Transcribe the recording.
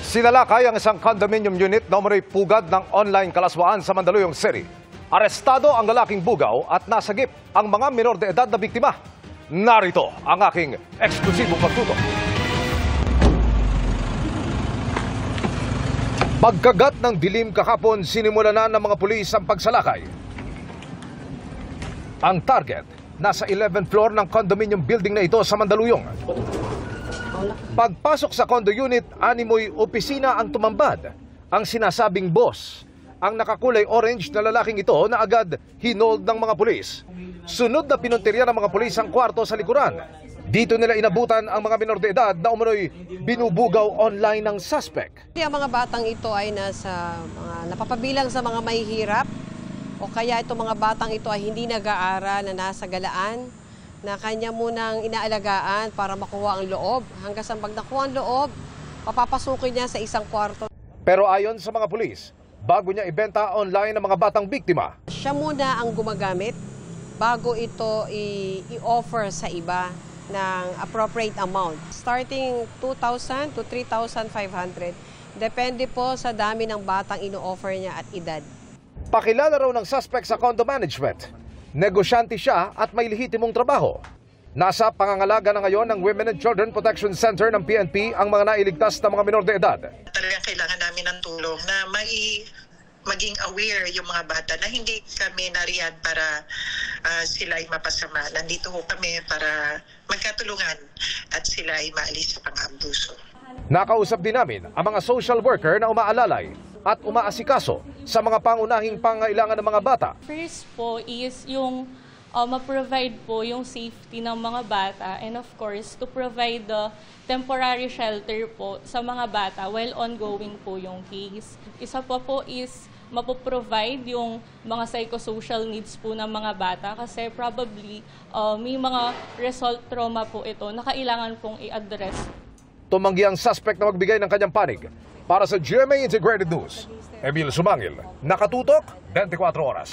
Sinalakay ang isang condominium unit na umano'y pugad ng online kalaswaan sa Mandaluyong City. Arestado ang lalaking bugaw at nasagip ang mga minor de edad na biktima. Narito ang aking eksklusibong pagtutok. Pagkagat ng dilim kahapon, sinimula na ng mga pulis ang pagsalakay. Ang target, nasa 11th floor ng condominium building na ito sa Mandaluyong. Pagpasok sa condo unit, animoy opisina ang tumambad. Ang sinasabing boss, ang nakakulay orange na lalaking ito na agad hinold ng mga pulis. Sunod na pinuntirya ng mga pulis ang kwarto sa likuran. Dito nila inabutan ang mga minor de edad na umano'y binubugaw online ng suspect. Ang mga batang ito ay napapabilang sa mga mahihirap o kaya itong mga batang ito ay hindi nag-aaral na nasa galaan na kanya munang inaalagaan para makuha ang loob. Hanggang sa pag nakuha ang loob, papapasukin niya sa isang kwarto. Pero ayon sa mga pulis, bago niya ibenta online ang mga batang biktima, siya muna ang gumagamit bago ito i-offer sa iba ng appropriate amount. Starting 2,000 to 3,500. Depende po sa dami ng batang ino-offer niya at edad. Pakilala raw ng suspect sa condo management. Negosyante siya at may lehitimong trabaho. Nasa pangangalaga na ngayon ng Women and Children Protection Center ng PNP ang mga nailigtas na mga minor de edad. Talagang kailangan namin ng tulong na maging aware yung mga bata na hindi kami nariyan para sila ay mapasama. Nandito ho kami para magkatulungan at sila ay maalis sa pang-abuso. Nakausap din namin ang mga social worker na umaalalay at umaasikaso sa mga pangunahing pangailangan ng mga bata. First po is yung ma-provide po yung safety ng mga bata and of course to provide the temporary shelter po sa mga bata while ongoing po yung case. Isa pa po is mapoprovide yung mga psychosocial needs po ng mga bata kasi probably may mga result trauma po ito na kailangan pong i-address. Tumanggi ang suspect na magbigay ng kanyang panig. Para sa GMA Integrated News, Emil Sumangil, nakatutok 24 oras.